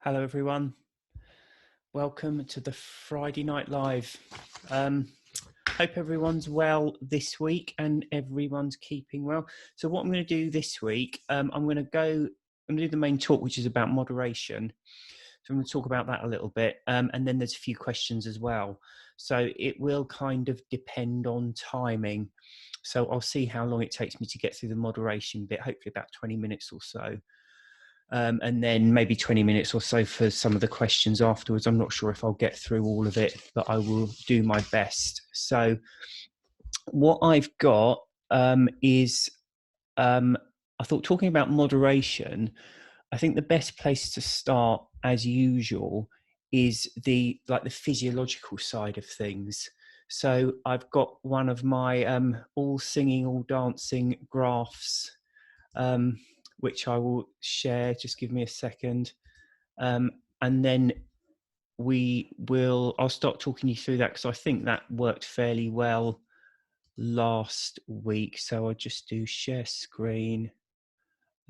Hello, everyone. Welcome to the Friday Night Live. Hope everyone's well this week and everyone's keeping well. So what I'm going to do this week, I'm going to do the main talk, which is about moderation. So I'm going to talk about that a little bit. And then there's a few questions as well. So it will kind of depend on timing. So I'll see how long it takes me to get through the moderation bit, hopefully about 20 minutes or so. And then maybe 20 minutes or so for some of the questions afterwards. I'm not sure if I'll get through all of it, but I will do my best. So what I've got is, I thought talking about moderation, I think the best place to start, as usual, is the physiological side of things. So I've got one of my all singing, all dancing graphs, which I will share. Just give me a second. And then I'll start talking you through that because I think that worked fairly well last week. So I'll just do share screen.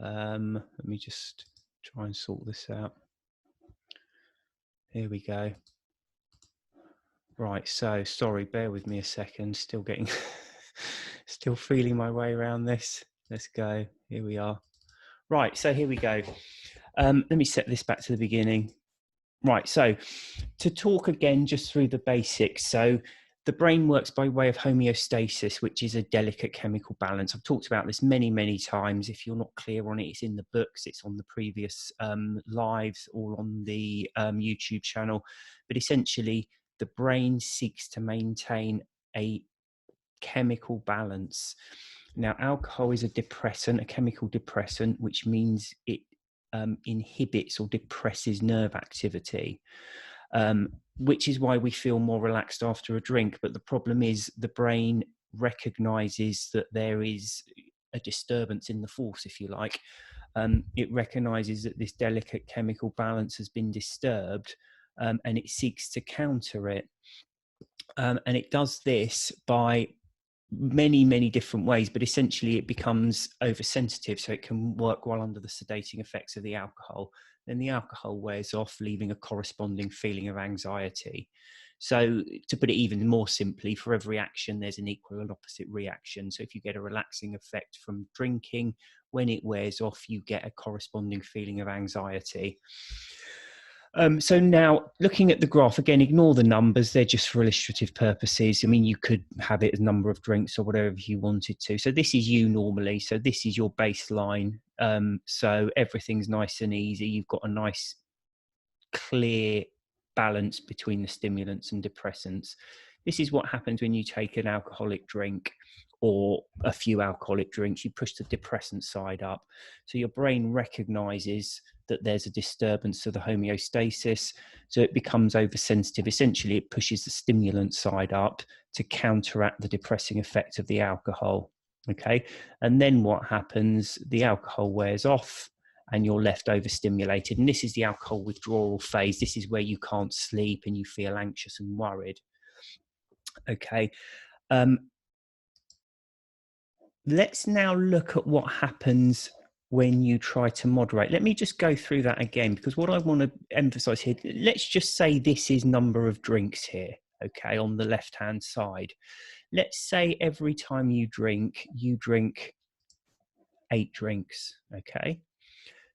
Let me just try and sort this out. Here we go. Right, so sorry, bear with me a second. Still getting, still feeling my way around this. Let's go. Here we are. Right, so here we go. Let me set this back to the beginning. Right, so to talk again just through the basics. So the brain works by way of homeostasis, which is a delicate chemical balance. I've talked about this many, many times. If you're not clear on it, it's in the books, it's on the previous lives, all on the YouTube channel. But essentially, the brain seeks to maintain a chemical balance. Now, alcohol is a depressant, a chemical depressant, which means it inhibits or depresses nerve activity, which is why we feel more relaxed after a drink. But the problem is the brain recognizes that there is a disturbance in the force, if you like. It recognizes that this delicate chemical balance has been disturbed, and it seeks to counter it. And it does this by many different ways, but essentially it becomes oversensitive, so it can work while under the sedating effects of the alcohol. Then the alcohol wears off, leaving a corresponding feeling of anxiety. So to put it even more simply, for every action there's an equal and opposite reaction. So if you get a relaxing effect from drinking, when it wears off you get a corresponding feeling of anxiety. So now looking at the graph, again, ignore the numbers. They're just for illustrative purposes. I mean, you could have it as a number of drinks or whatever you wanted to. So this is you normally. So this is your baseline. So everything's nice and easy. You've got a nice, clear balance between the stimulants and depressants. This is what happens when you take an alcoholic drink or a few alcoholic drinks. You push the depressant side up. So your brain recognizes that there's a disturbance to the homeostasis, so it becomes oversensitive. Essentially, it pushes the stimulant side up to counteract the depressing effect of the alcohol. Okay, and then what happens? The alcohol wears off and you're left overstimulated. And this is the alcohol withdrawal phase. This is where you can't sleep and you feel anxious and worried. Okay. Let's now look at what happens when you try to moderate. Let me just go through that again, because what I want to emphasize here, let's just say this is number of drinks here, okay, on the left-hand side. Let's say every time you drink 8 drinks, okay?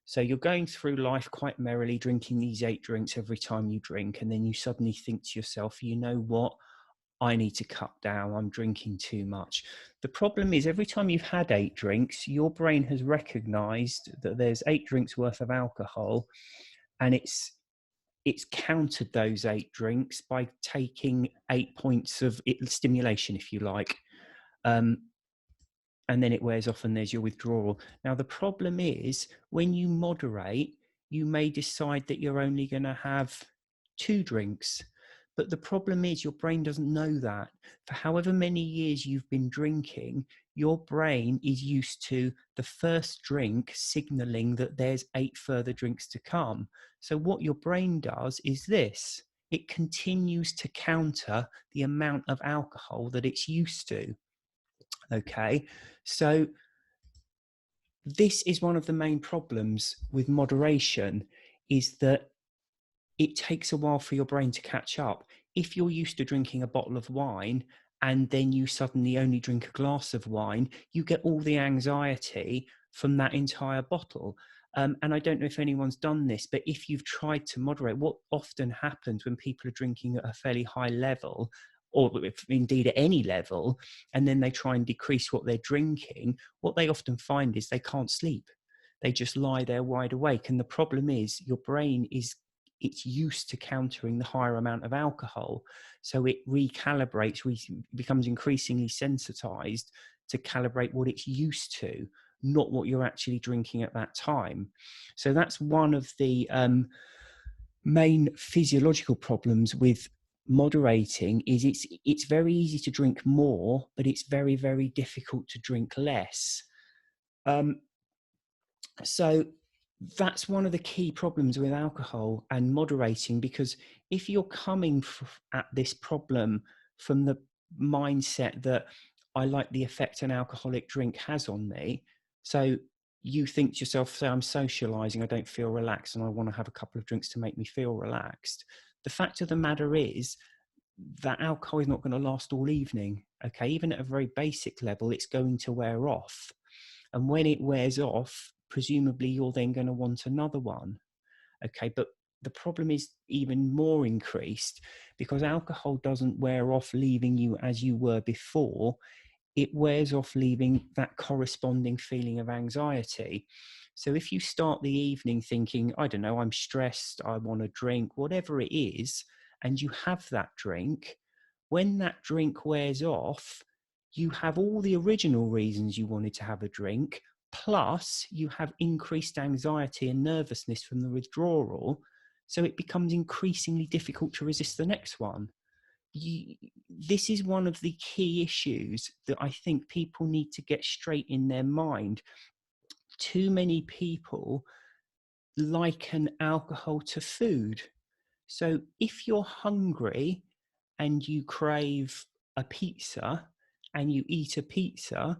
So you're going through life quite merrily, drinking these 8 drinks every time you drink, and then you suddenly think to yourself, you know what? I need to cut down, I'm drinking too much. The problem is every time you've had 8 drinks, your brain has recognized that there's 8 drinks worth of alcohol, and it's countered those 8 drinks by taking 8 points of stimulation, if you like. And then it wears off and there's your withdrawal. Now, the problem is when you moderate, you may decide that you're only going to have 2 drinks. But the problem is your brain doesn't know that. For however many years you've been drinking, your brain is used to the first drink signaling that there's 8 further drinks to come. So what your brain does is this. It continues to counter the amount of alcohol that it's used to. Okay, so this is one of the main problems with moderation, is that it takes a while for your brain to catch up. If you're used to drinking a bottle of wine and then you suddenly only drink a glass of wine, you get all the anxiety from that entire bottle. And I don't know if anyone's done this, but if you've tried to moderate, what often happens when people are drinking at a fairly high level, or if indeed at any level, and then they try and decrease what they're drinking, what they often find is they can't sleep. They just lie there wide awake. And the problem is your brain it's used to countering the higher amount of alcohol. So it recalibrates, becomes increasingly sensitized to calibrate what it's used to, not what you're actually drinking at that time. So that's one of the main physiological problems with moderating is it's very easy to drink more, but it's very, very difficult to drink less. So that's one of the key problems with alcohol and moderating, because if you're coming at this problem from the mindset that I like the effect an alcoholic drink has on me, so you think to yourself, say I'm socializing, I don't feel relaxed and I want to have a couple of drinks to make me feel relaxed. The fact of the matter is that alcohol is not going to last all evening. Okay, even at a very basic level, it's going to wear off. And when it wears off, presumably you're then going to want another one. Okay, but the problem is even more increased because alcohol doesn't wear off, leaving you as you were before. It wears off, leaving that corresponding feeling of anxiety. So if you start the evening thinking, I don't know, I'm stressed, I want a drink, whatever it is, and you have that drink, when that drink wears off, you have all the original reasons you wanted to have a drink, plus you have increased anxiety and nervousness from the withdrawal. So it becomes increasingly difficult to resist the next one. This is one of the key issues that I think people need to get straight in their mind. Too many people liken alcohol to food. So if you're hungry and you crave a pizza and you eat a pizza,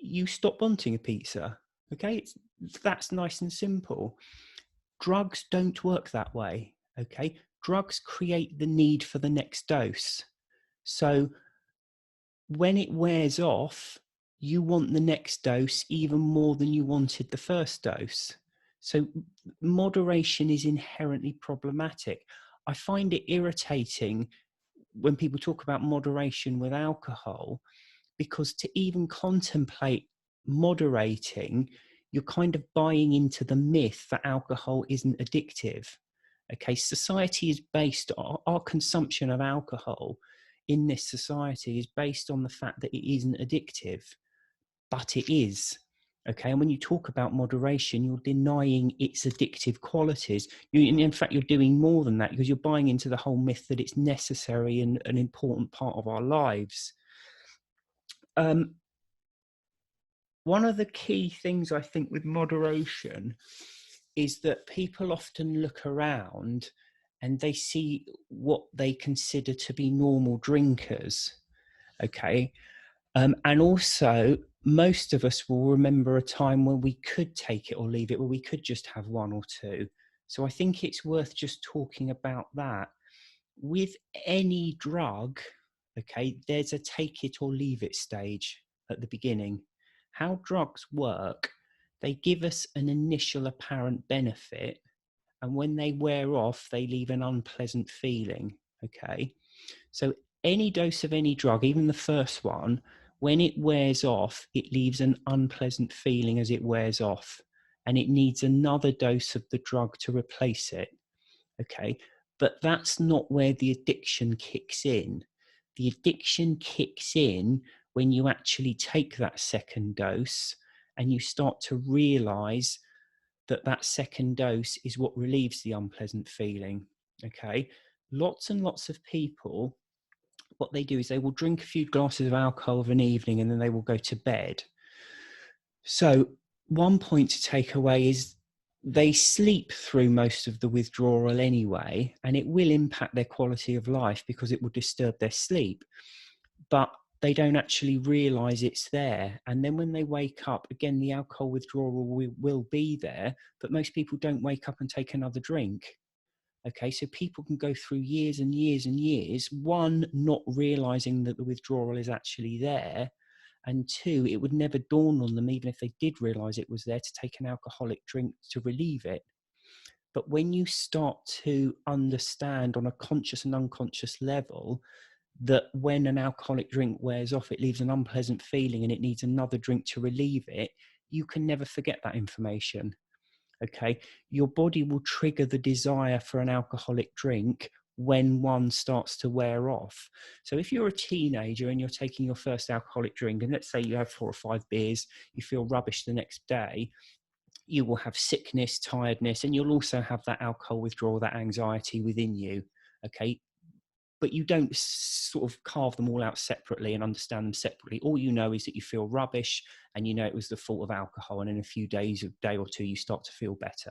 you stop wanting a pizza. Okay, that's nice and simple. Drugs don't work that way. Okay, drugs create the need for the next dose. So when it wears off, you want the next dose even more than you wanted the first dose. So moderation is inherently problematic. I find it irritating when people talk about moderation with alcohol, because to even contemplate moderating, you're kind of buying into the myth that alcohol isn't addictive. Okay, society is based on our consumption of alcohol in this society is based on the fact that it isn't addictive, but it is. Okay, and when you talk about moderation, you're denying its addictive qualities. In fact, you're doing more than that because you're buying into the whole myth that it's necessary and an important part of our lives. One of the key things I think with moderation is that people often look around and they see what they consider to be normal drinkers. Okay. And also, most of us will remember a time when we could take it or leave it, where we could just have one or two. So I think it's worth just talking about that. With any drug, okay, there's a take it or leave it stage at the beginning. How drugs work, they give us an initial apparent benefit, and when they wear off, they leave an unpleasant feeling, okay? So any dose of any drug, even the first one, when it wears off, it leaves an unpleasant feeling as it wears off, and it needs another dose of the drug to replace it, okay? But that's not where the addiction kicks in. The addiction kicks in when you actually take that second dose and you start to realize that that second dose is what relieves the unpleasant feeling, okay? Lots and lots of people, what they do is they will drink a few glasses of alcohol of an evening and then they will go to bed. So one point to take away is they sleep through most of the withdrawal anyway, and it will impact their quality of life because it will disturb their sleep. But they don't actually realize it's there. And then when they wake up, again, the alcohol withdrawal will be there, but most people don't wake up and take another drink. Okay, so people can go through years and years and years, one, not realizing that the withdrawal is actually there, and two, it would never dawn on them, even if they did realize it was there, to take an alcoholic drink to relieve it. But when you start to understand on a conscious and unconscious level that when an alcoholic drink wears off, it leaves an unpleasant feeling and it needs another drink to relieve it, you can never forget that information. Okay, your body will trigger the desire for an alcoholic drink when one starts to wear off. So if you're a teenager and you're taking your first alcoholic drink, and let's say you have 4 or 5 beers, you feel rubbish the next day, you will have sickness, tiredness, and you'll also have that alcohol withdrawal, that anxiety within you. Okay, but you don't sort of carve them all out separately and understand them separately. All you know is that you feel rubbish and you know it was the fault of alcohol, and in a few days, a day or two, you start to feel better.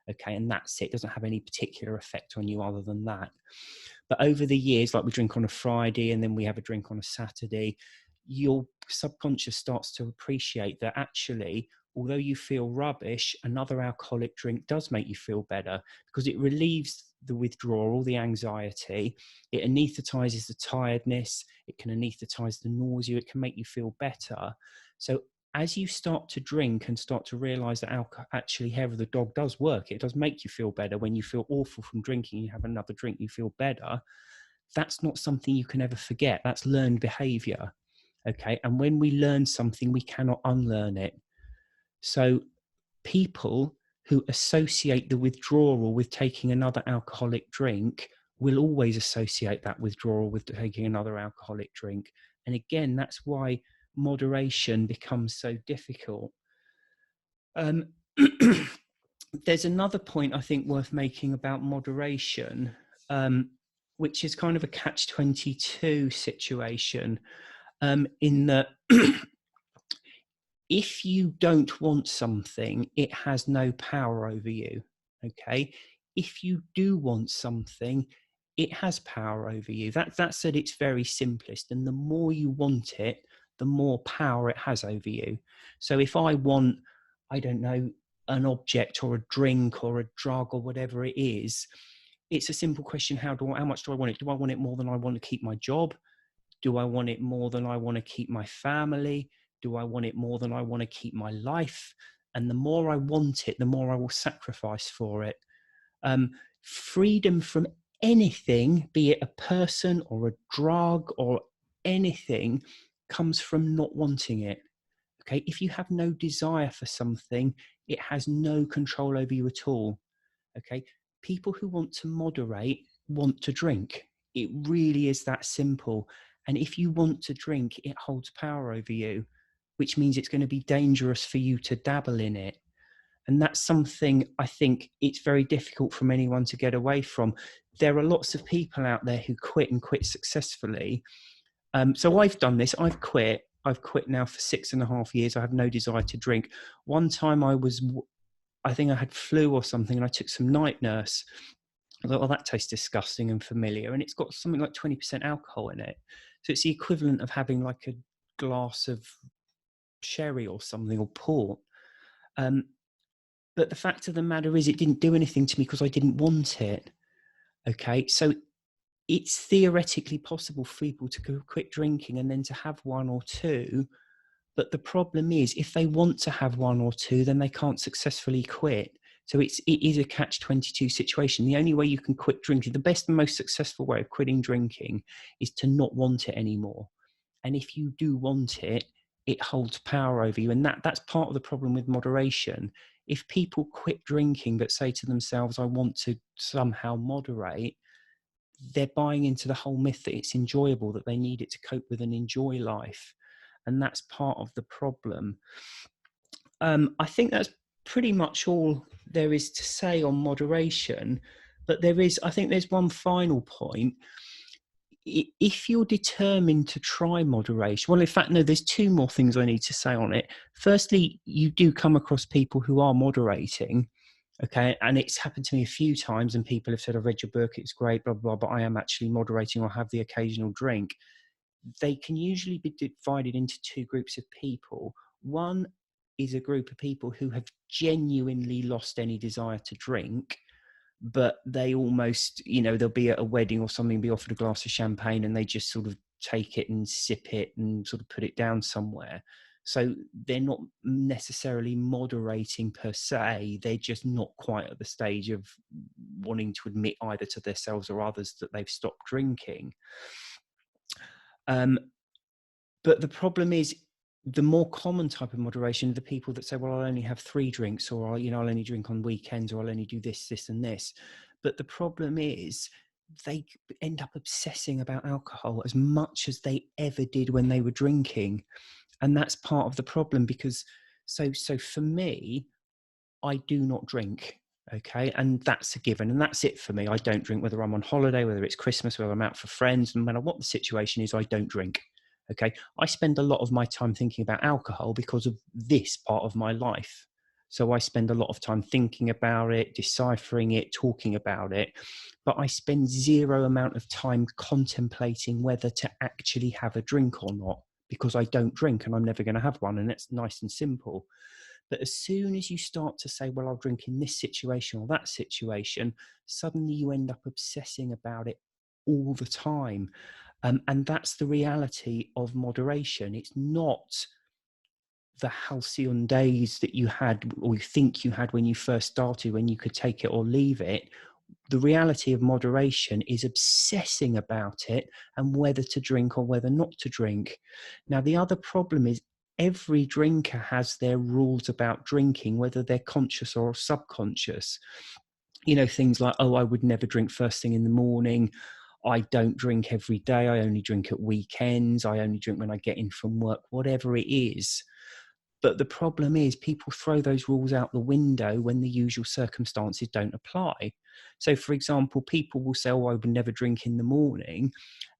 Okay, and that's it. It doesn't have any particular effect on you other than that. But over the years, like we drink on a Friday and then we have a drink on a Saturday, your subconscious starts to appreciate that actually, although you feel rubbish, another alcoholic drink does make you feel better because it relieves the withdrawal, the anxiety, it anesthetizes the tiredness, it can anesthetize the nausea, it can make you feel better. So as you start to drink and start to realize that actually hair of the dog does work, it does make you feel better. When you feel awful from drinking, you have another drink, you feel better. That's not something you can ever forget. That's learned behavior. Okay. And when we learn something, we cannot unlearn it. So people who associate the withdrawal with taking another alcoholic drink will always associate that withdrawal with taking another alcoholic drink. And again, that's why moderation becomes so difficult. There's another point I think worth making about moderation, which is kind of a catch-22 situation, in that if you don't want something, it has no power over you. Okay. If you do want something, it has power over you. That's at its very simplest. And the more you want it, the more power it has over you. So if I want, I don't know, an object or a drink or a drug or whatever it is, it's a simple question. How much do I want it? Do I want it more than I want to keep my job? Do I want it more than I want to keep my family? Do I want it more than I want to keep my life? And the more I want it, the more I will sacrifice for it. Freedom from anything, be it a person or a drug or anything, comes from not wanting it. Okay, if you have no desire for something, it has no control over you at all. Okay, people who want to moderate want to drink. It really is that simple. And if you want to drink, it holds power over you, which means it's going to be dangerous for you to dabble in it. And that's something I think it's very difficult for anyone to get away from. There are lots of people out there who quit and quit successfully. So I've done this. I've quit now for 6.5 years. I have no desire to drink. One time I think I had flu or something, and I took some night nurse. I thought, well, that tastes disgusting and familiar. And it's got something like 20% alcohol in it. So it's the equivalent of having like a glass of sherry or something, or port. But the fact of the matter is, it didn't do anything to me because I didn't want it. Okay. So it's theoretically possible for people to quit drinking and then to have one or two. But the problem is, if they want to have one or two, then they can't successfully quit. So it is a catch-22 situation. The only way you can quit drinking, the best and most successful way of quitting drinking, is to not want it anymore. And if you do want it, it holds power over you. And that's part of the problem with moderation. If people quit drinking but say to themselves, I want to somehow moderate, they're buying into the whole myth that it's enjoyable, that they need it to cope with and enjoy life. And that's part of the problem. I think that's pretty much all there is to say on moderation. But I think there's one final point. If you're determined to try moderation, well, in fact, no, there's two more things I need to say on it. Firstly, you do come across people who are moderating. Okay. And it's happened to me a few times, and people have said, I read your book, it's great, blah, blah, but I am actually moderating or have the occasional drink. They can usually be divided into two groups of people. One is a group of people who have genuinely lost any desire to drink. but they almost, you know, they'll be at a wedding or something, be offered a glass of champagne, and they just sort of take it and sip it and sort of put it down somewhere. So they're not necessarily moderating per se. They're just not quite at the stage of wanting to admit either to themselves or others that they've stopped drinking. But the problem is, the more common type of moderation, the people that say, well, I'll only have 3 drinks, or, you know, I'll only drink on weekends, or I'll only do this, this, and this. But the problem is, they end up obsessing about alcohol as much as they ever did when they were drinking. And that's part of the problem, because so for me, I do not drink. Okay. And that's a given. And that's it for me. I don't drink, whether I'm on holiday, whether it's Christmas, whether I'm out for friends, no matter what the situation is, I don't drink. Okay. I spend a lot of my time thinking about alcohol because of this part of my life. So I spend a lot of time thinking about it, deciphering it, talking about it. But I spend zero amount of time contemplating whether to actually have a drink or not, because I don't drink and I'm never going to have one. And it's nice and simple. But as soon as you start to say, well, I'll drink in this situation or that situation, suddenly you end up obsessing about it all the time. And that's the reality of moderation. It's not the halcyon days that you had, or you think you had when you first started, when you could take it or leave it. The reality of moderation is obsessing about it and whether to drink or whether not to drink. Now, the other problem is, every drinker has their rules about drinking, whether they're conscious or subconscious. You know, things like, oh, I would never drink first thing in the morning. I don't drink every day. I only drink at weekends. I only drink when I get in from work, whatever it is. But the problem is, people throw those rules out the window when the usual circumstances don't apply. So, for example, people will say, oh, I would never drink in the morning.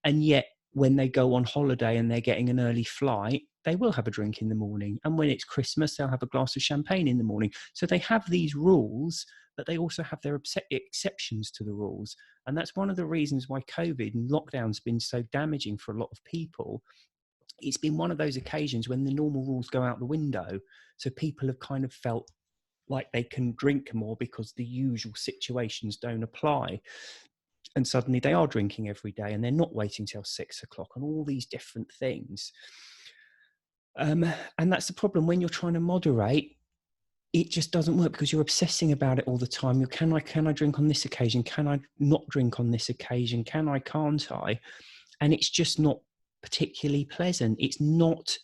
And yet, when they go on holiday and they're getting an early flight, they will have a drink in the morning. And when it's Christmas, they'll have a glass of champagne in the morning. So they have these rules, but they also have their exceptions to the rules. And that's one of the reasons why COVID and lockdown's been so damaging for a lot of people. It's been one of those occasions when the normal rules go out the window. So people have kind of felt like they can drink more because the usual situations don't apply. And suddenly they are drinking every day, and they're not waiting till 6 o'clock, and all these different things. And that's the problem when you're trying to moderate. It just doesn't work because you're obsessing about it all the time. Can I drink on this occasion? Can I not drink on this occasion? Can't I? And it's just not particularly pleasant. It's not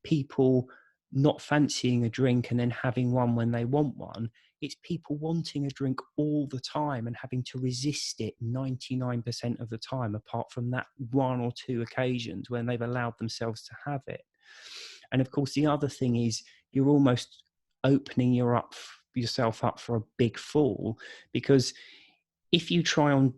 people not fancying a drink and then having one when they want one. It's people wanting a drink all the time and having to resist it 99% of the time, apart from that 1 or 2 occasions when they've allowed themselves to have it. And of course, the other thing is, you're almost opening yourself up for a big fall, because if you try on,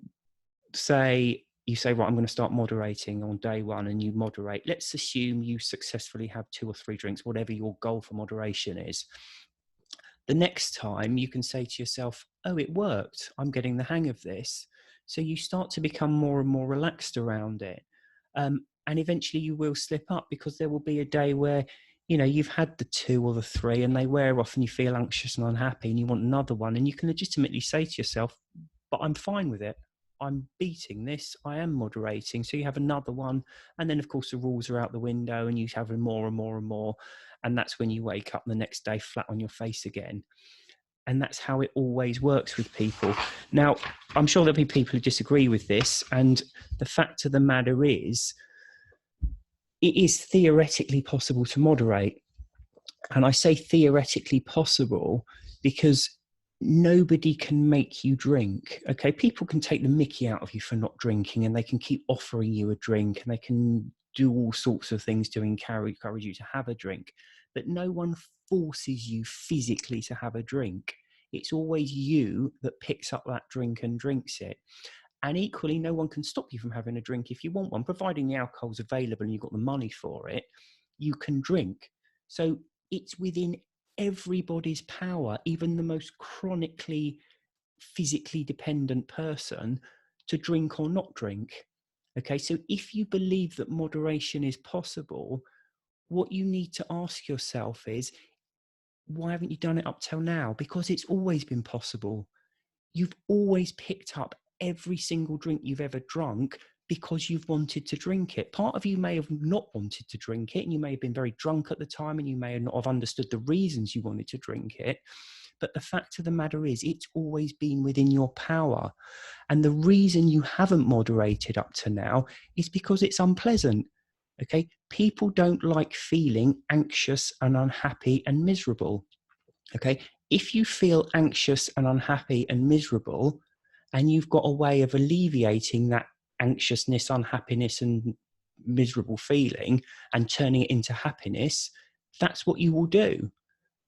you say, right, I'm going to start moderating on day 1, and you moderate. Let's assume you successfully have 2 or 3 drinks, whatever your goal for moderation is. The next time you can say to yourself, oh, it worked. I'm getting the hang of this. So you start to become more and more relaxed around it. And eventually you will slip up, because there will be a day where, you know, you've had the 2 or the 3 and they wear off and you feel anxious and unhappy and you want another one. And you can legitimately say to yourself, but I'm fine with it. I'm beating this. I am moderating. So you have another one. And then, of course, the rules are out the window and you have more and more and more. And that's when you wake up the next day flat on your face again. And that's how it always works with people. Now, I'm sure there'll be people who disagree with this. And the fact of the matter is, it is theoretically possible to moderate. And I say theoretically possible because nobody can make you drink. Okay, people can take the mickey out of you for not drinking, and they can keep offering you a drink, and they can do all sorts of things to encourage you to have a drink. But no one forces you physically to have a drink. It's always you that picks up that drink and drinks it. And equally, no one can stop you from having a drink if you want one, providing the alcohol's available and you've got the money for it. You can drink. So it's within everybody's power, even the most chronically physically dependent person, to drink or not drink. Okay, so if you believe that moderation is possible, what you need to ask yourself is, why haven't you done it up till now? Because it's always been possible. you've always picked up every single drink you've ever drunk because you've wanted to drink it. Part of you may have not wanted to drink it, and you may have been very drunk at the time, and you may not have understood the reasons you wanted to drink it. But the fact of the matter is, it's always been within your power. And the reason you haven't moderated up to now is because it's unpleasant. Okay. People don't like feeling anxious and unhappy and miserable. Okay. If you feel anxious and unhappy and miserable, and you've got a way of alleviating that anxiousness, unhappiness, and miserable feeling and turning it into happiness, that's what you will do.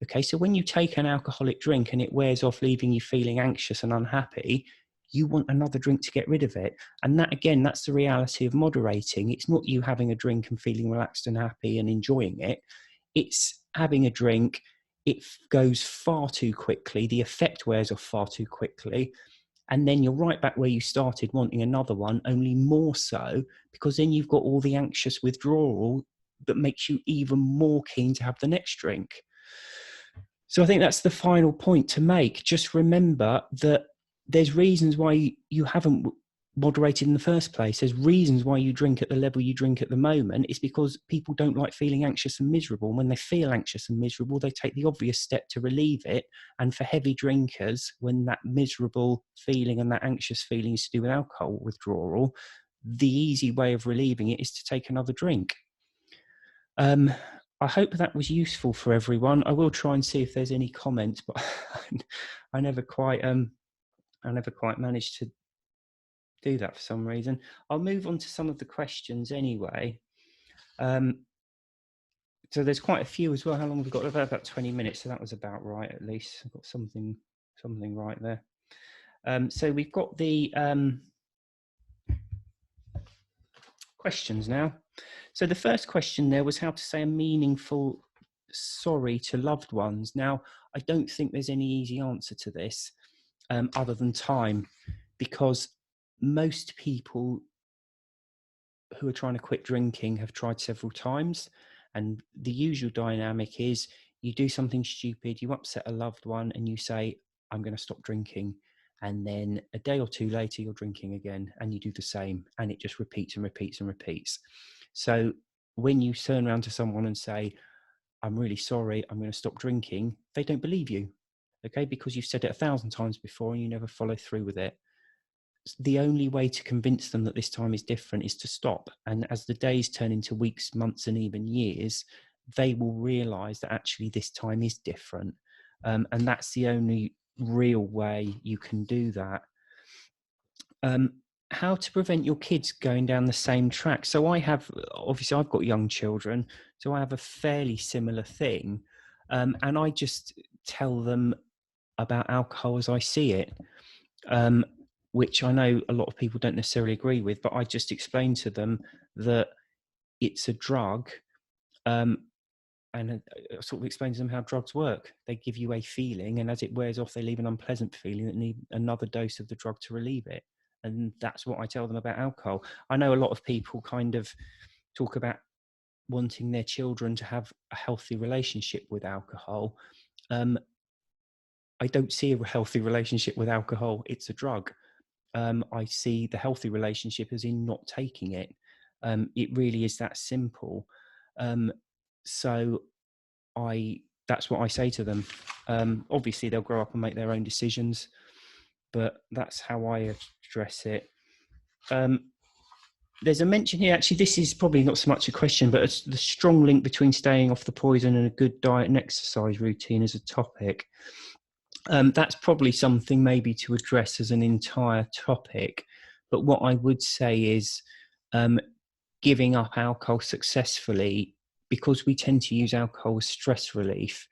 Okay, so when you take an alcoholic drink and it wears off, leaving you feeling anxious and unhappy, you want another drink to get rid of it. And that, again, that's the reality of moderating. It's not you having a drink and feeling relaxed and happy and enjoying it. It's having a drink, it goes far too quickly, the effect wears off far too quickly, and then you're right back where you started, wanting another one, only more so, because then you've got all the anxious withdrawal that makes you even more keen to have the next drink. So I think that's the final point to make. Just remember that there's reasons why you haven't moderated in the first place. There's reasons why you drink at the level you drink at the moment. It's because people don't like feeling anxious and miserable. And when they feel anxious and miserable, they take the obvious step to relieve it. And for heavy drinkers, when that miserable feeling and that anxious feeling is to do with alcohol withdrawal, the easy way of relieving it is to take another drink. I hope that was useful for everyone. I will try and see if there's any comments, but I never quite managed to do that for some reason. I'll move on to some of the questions anyway. So there's quite a few as well. How long have we got? About 20 minutes, so that was about right at least. I've got something right there. So we've got the questions now. So the first question there was how to say a meaningful sorry to loved ones. Now, I don't think there's any easy answer to this other than time, because most people who are trying to quit drinking have tried several times. And the usual dynamic is you do something stupid, you upset a loved one, and you say, I'm going to stop drinking. And then a day or two later, you're drinking again, and you do the same. And it just repeats and repeats and repeats. So when you turn around to someone and say, I'm really sorry, I'm going to stop drinking, they don't believe you. Okay, because you've said it 1,000 times before and you never follow through with it. The only way to convince them that this time is different is to stop. And as the days turn into weeks, months, and even years, they will realize that actually this time is different. And that's the only real way you can do that. How to prevent your kids going down the same track. So obviously I've got young children, so I have a fairly similar thing. And I just tell them about alcohol as I see it. Which I know a lot of people don't necessarily agree with, but I just explain to them that it's a drug, and I sort of explain to them how drugs work. They give you a feeling, and as it wears off, they leave an unpleasant feeling that need another dose of the drug to relieve it. And that's what I tell them about alcohol. I know a lot of people kind of talk about wanting their children to have a healthy relationship with alcohol. I don't see a healthy relationship with alcohol. It's a drug. I see the healthy relationship as in not taking it. It really is that simple. So that's what I say to them. Obviously, they'll grow up and make their own decisions, but that's how I address it. There's a mention here, actually, this is probably not so much a question, but it's the strong link between staying off the poison and a good diet and exercise routine as a topic. That's probably something maybe to address as an entire topic. But what I would say is giving up alcohol successfully, because we tend to use alcohol as stress relief,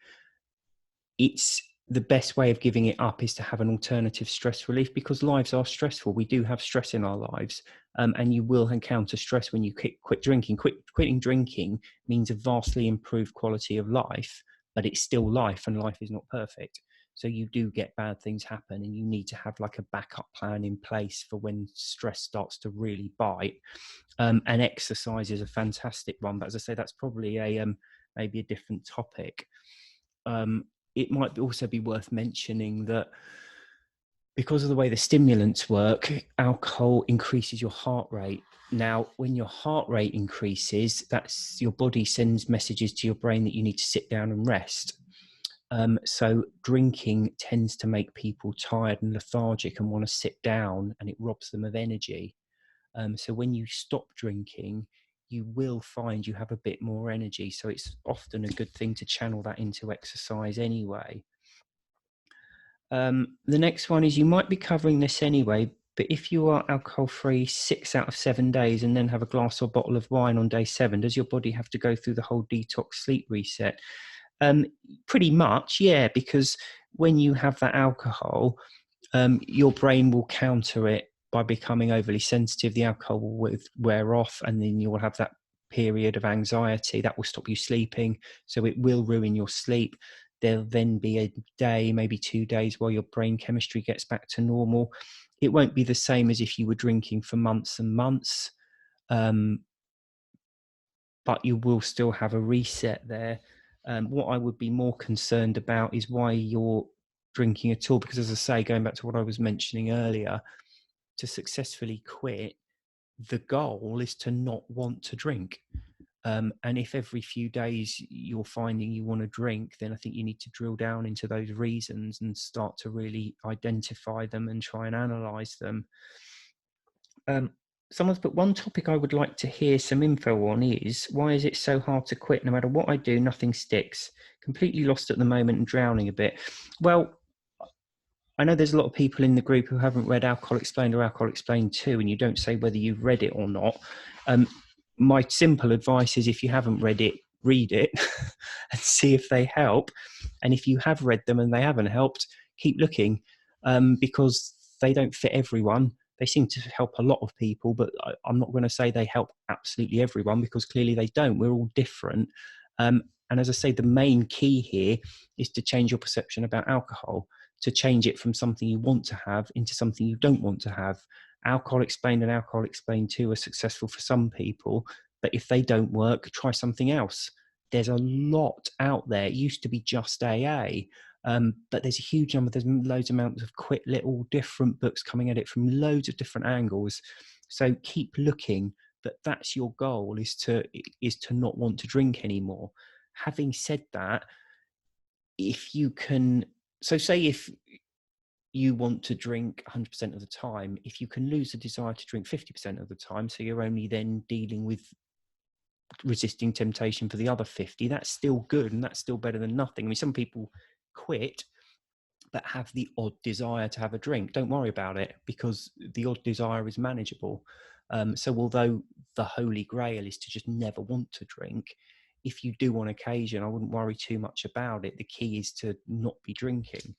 it's the best way of giving it up is to have an alternative stress relief, because lives are stressful. We do have stress in our lives, and you will encounter stress when you quit drinking. Quitting drinking means a vastly improved quality of life, but it's still life, and life is not perfect. So you do get bad things happen, and you need to have like a backup plan in place for when stress starts to really bite. And exercise is a fantastic one, but as I say, that's probably maybe a different topic. It might also be worth mentioning that because of the way the stimulants work, alcohol increases your heart rate. Now, when your heart rate increases, that's your body sends messages to your brain that you need to sit down and rest. So drinking tends to make people tired and lethargic and want to sit down, and it robs them of energy. So when you stop drinking, you will find you have a bit more energy. So it's often a good thing to channel that into exercise anyway. The next one is, you might be covering this anyway, but if you are alcohol free 6 out of 7 days and then have a glass or bottle of wine on day 7, does your body have to go through the whole detox sleep reset? Pretty much, yeah, because when you have that alcohol, your brain will counter it by becoming overly sensitive. The alcohol will wear off, and then you will have that period of anxiety that will stop you sleeping. So it will ruin your sleep. There'll then be a day, maybe 2 days, while your brain chemistry gets back to normal. It won't be the same as if you were drinking for months and months, but you will still have a reset there. What I would be more concerned about is why you're drinking at all, because, as I say, going back to what I was mentioning earlier, to successfully quit, the goal is to not want to drink. And if every few days you're finding you want to drink, then I think you need to drill down into those reasons and start to really identify them and try and analyze them. Someone's put, one topic I would like to hear some info on is, why is it so hard to quit? No matter what I do, nothing sticks. Completely lost at the moment and drowning a bit. Well, I know there's a lot of people in the group who haven't read Alcohol Explained or Alcohol Explained 2, and you don't say whether you've read it or not. My simple advice is, if you haven't read it, read it and see if they help. And if you have read them and they haven't helped, keep looking, because they don't fit everyone. They seem to help a lot of people, but I'm not going to say they help absolutely everyone, because clearly they don't. We're all different. And as I say, the main key here is to change your perception about alcohol, to change it from something you want to have into something you don't want to have. Alcohol Explained and Alcohol Explained 2 are successful for some people, but if they don't work, try something else. There's a lot out there. It used to be just AA, but there's a huge number. There's loads of amounts of quit little different books coming at it from loads of different angles. So keep looking, but that's your goal, is to not want to drink anymore. Having said that, if you can, so say if you want to drink 100% of the time, if you can lose the desire to drink 50% of the time, so you're only then dealing with resisting temptation for the other 50, that's still good, and that's still better than nothing. I mean, some people quit but have the odd desire to have a drink. Don't worry about it, because the odd desire is manageable. So although the holy grail is to just never want to drink, if you do on occasion, I wouldn't worry too much about it. The key is to not be drinking.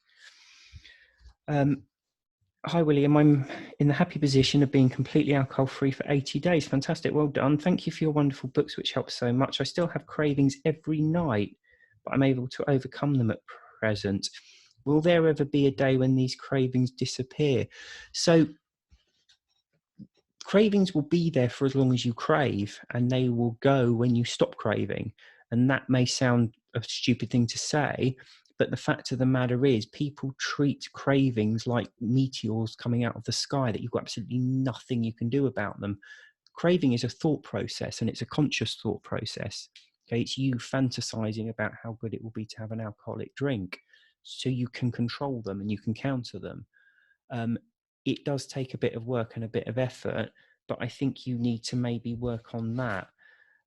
Hi, William. I'm in the happy position of being completely alcohol-free for 80 days. Fantastic. Well done. Thank you for your wonderful books, which help so much. I still have cravings every night, but I'm able to overcome them at present. Will there ever be a day when these cravings disappear? So cravings will be there for as long as you crave, and they will go when you stop craving. And that may sound a stupid thing to say, but the fact of the matter is, people treat cravings like meteors coming out of the sky that you've got absolutely nothing you can do about them. Craving is a thought process, and it's a conscious thought process. Okay, it's you fantasizing about how good it will be to have an alcoholic drink, so you can control them and you can counter them. It does take a bit of work and a bit of effort, but I think you need to maybe work on that.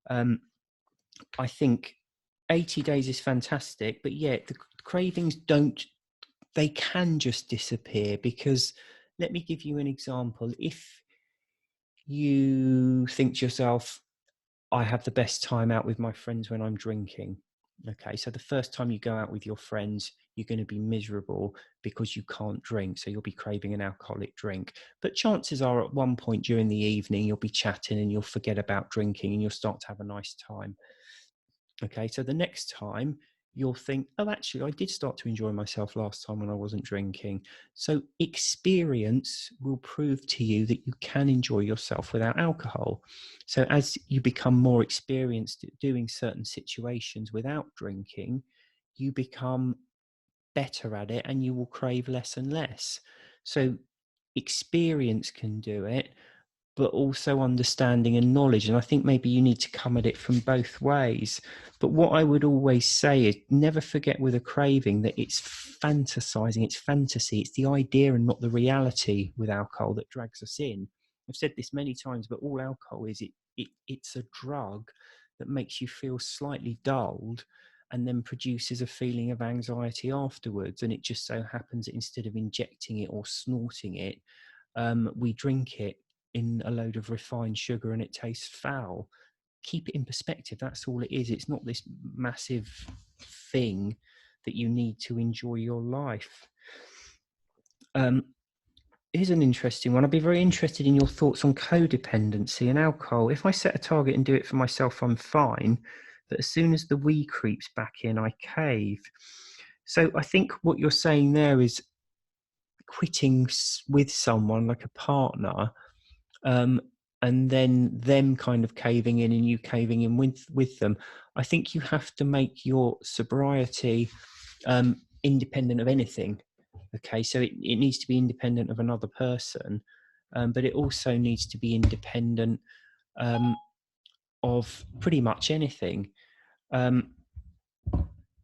I think 80 days is fantastic, but yeah, the cravings they can just disappear, because let me give you an example. If you think to yourself, I have the best time out with my friends when I'm drinking. Okay, so the first time you go out with your friends, you're going to be miserable because you can't drink. So you'll be craving an alcoholic drink. But chances are, at one point during the evening, you'll be chatting and you'll forget about drinking and you'll start to have a nice time. Okay, so the next time you'll think, oh, actually, I did start to enjoy myself last time when I wasn't drinking. So experience will prove to you that you can enjoy yourself without alcohol. So as you become more experienced at doing certain situations without drinking, you become better at it and you will crave less and less. So experience can do it, but also understanding and knowledge. And I think maybe you need to come at it from both ways. But what I would always say is never forget with a craving that it's fantasizing, it's fantasy, it's the idea and not the reality with alcohol that drags us in. I've said this many times, but all alcohol is it's a drug that makes you feel slightly dulled and then produces a feeling of anxiety afterwards. And it just so happens that instead of injecting it or snorting it, we drink it in a load of refined sugar and it tastes foul. Keep it in perspective. That's all it is. It's not this massive thing that you need to enjoy your life. Here's an interesting one. I'd be very interested in your thoughts on codependency and alcohol. If I set a target and do it for myself, I'm fine. But as soon as the we creeps back in, I cave. So I think what you're saying there is quitting with someone like a partner, and then them kind of caving in and you caving in with them. I think you have to make your sobriety independent of anything. Okay, so it needs to be independent of another person, but it also needs to be independent of pretty much anything. And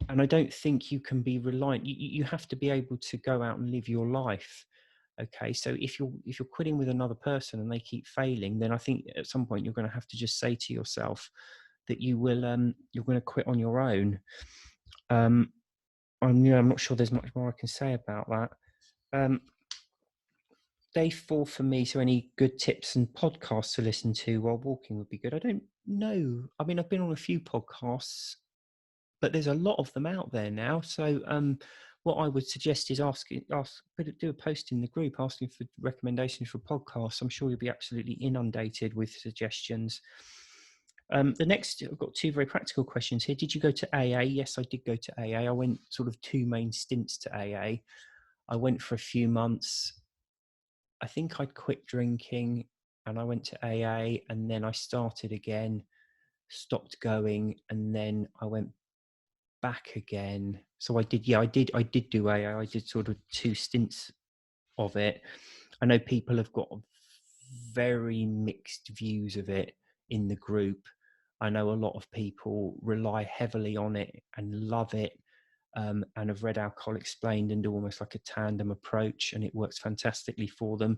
I don't think you can be reliant. You have to be able to go out and live your life. Okay, so if you're quitting with another person and they keep failing, then I think at some point you're going to have to just say to yourself that you will you're going to quit on your own. I'm not sure there's much more I can say about that. Day 4 for me. So any good tips and podcasts to listen to while walking would be good. I don't know. I mean, I've been on a few podcasts, but there's a lot of them out there now. So what I would suggest is do a post in the group asking for recommendations for podcasts. I'm sure you'll be absolutely inundated with suggestions. The next, I've got 2 very practical questions here. Did you go to AA? Yes, I did go to AA. I went sort of 2 main stints to AA. I went for a few months. I think I'd quit drinking and I went to AA, and then I started again, stopped going, and then I went back again. So I did do AA. I did sort of 2 stints of it. I know people have got very mixed views of it in the group. I know a lot of people rely heavily on it and love it, and have read Alcohol Explained and do almost like a tandem approach, and it works fantastically for them.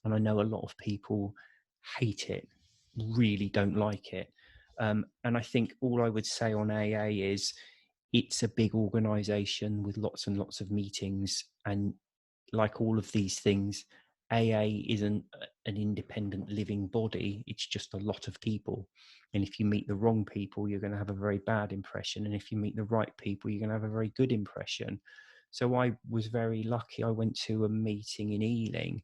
And I know a lot of people hate it, really don't like it. And I think all I would say on AA is it's a big organization with lots and lots of meetings. And like all of these things, AA isn't an independent living body. It's just a lot of people. And if you meet the wrong people, you're going to have a very bad impression. And if you meet the right people, you're going to have a very good impression. So I was very lucky. I went to a meeting in Ealing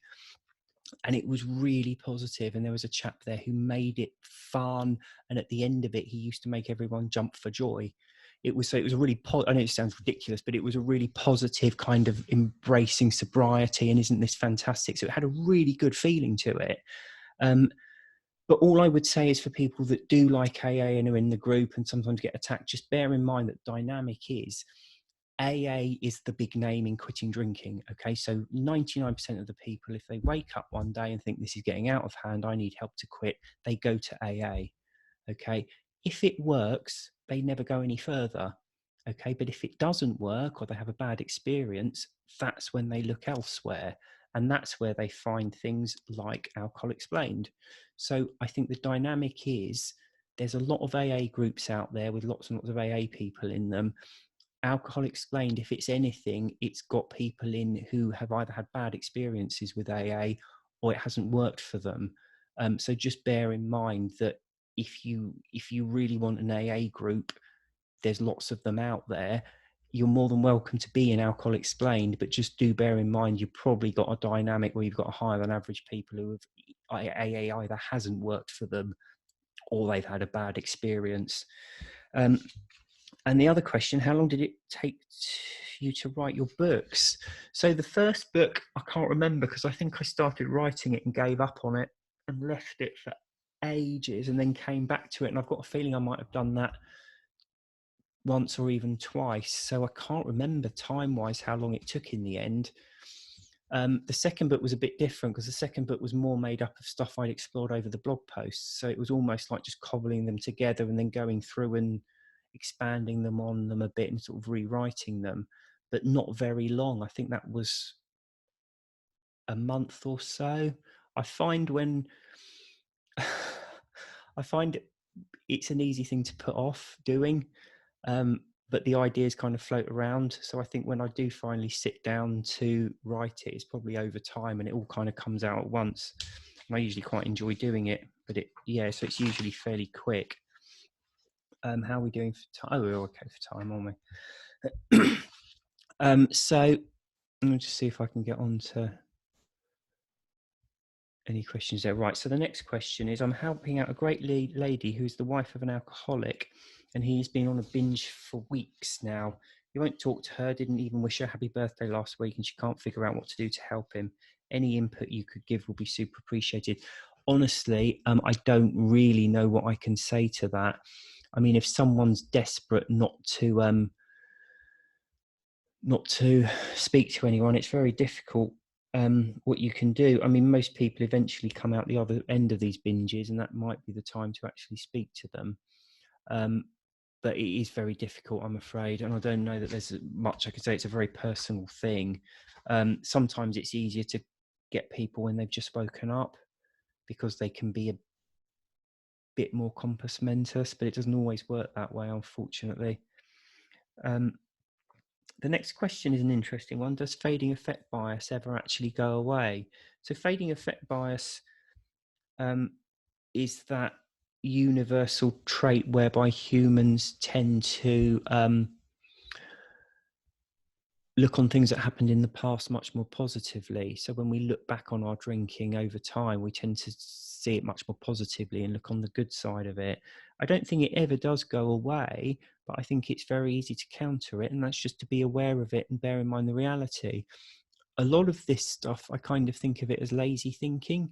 and it was really positive, and there was a chap there who made it fun, and at the end of it he used to make everyone jump for joy. It was a really I know it sounds ridiculous, but it was a really positive kind of embracing sobriety and isn't this fantastic. So it had a really good feeling to it. But all I would say is for people that do like AA and are in the group and sometimes get attacked, just bear in mind that dynamic is AA is the big name in quitting drinking. Okay, so 99% of the people, if they wake up one day and think this is getting out of hand, I need help to quit, they go to AA. Okay, if it works, they never go any further. Okay, but if it doesn't work or they have a bad experience, that's when they look elsewhere. And that's where they find things like Alcohol Explained. So I think the dynamic is there's a lot of AA groups out there with lots and lots of AA people in them. Alcohol Explained, if it's anything, it's got people in who have either had bad experiences with AA or it hasn't worked for them. So just bear in mind that if you really want an AA group, there's lots of them out there. You're more than welcome to be in Alcohol Explained, but just do bear in mind you've probably got a dynamic where you've got a higher than average people who have AA either hasn't worked for them or they've had a bad experience. And the other question, how long did it take you to write your books? So the first book, I can't remember because I think I started writing it and gave up on it and left it for ages and then came back to it. And I've got a feeling I might have done that once or even twice. So I can't remember time-wise how long it took in the end. The second book was a bit different because the second book was more made up of stuff I'd explored over the blog posts. So it was almost like just cobbling them together and then going through and expanding them on them a bit and sort of rewriting them, but not very long. I think that was a month or so. I find when I find it's an easy thing to put off doing, but the ideas kind of float around. So I think when I do finally sit down to write it, it's probably over time and it all kind of comes out at once. And I usually quite enjoy doing it, but so it's usually fairly quick. How are we doing for time? Oh, we're okay for time, aren't we? So let me just see if I can get on to any questions there. Right, so the next question is, I'm helping out a great lady who's the wife of an alcoholic, and he's been on a binge for weeks now. He won't talk to her, didn't even wish her happy birthday last week, and she can't figure out what to do to help him. Any input you could give will be super appreciated. Honestly, I don't really know what I can say to that. I mean, if someone's desperate not to speak to anyone, it's very difficult. What you can do, I mean, most people eventually come out the other end of these binges, and that might be the time to actually speak to them. But it is very difficult, I'm afraid, and I don't know that there's much I could say. It's a very personal thing. Sometimes it's easier to get people when they've just woken up because they can be a bit more compos mentis, but it doesn't always work that way, unfortunately. The next question is an interesting one. Does fading effect bias ever actually go away? So fading effect bias is that universal trait whereby humans tend to look on things that happened in the past much more positively. So when we look back on our drinking over time, we tend to see it much more positively and look on the good side of it. I don't think it ever does go away, but I think it's very easy to counter it, and that's just to be aware of it and bear in mind the reality. A lot of this stuff, I kind of think of it as lazy thinking.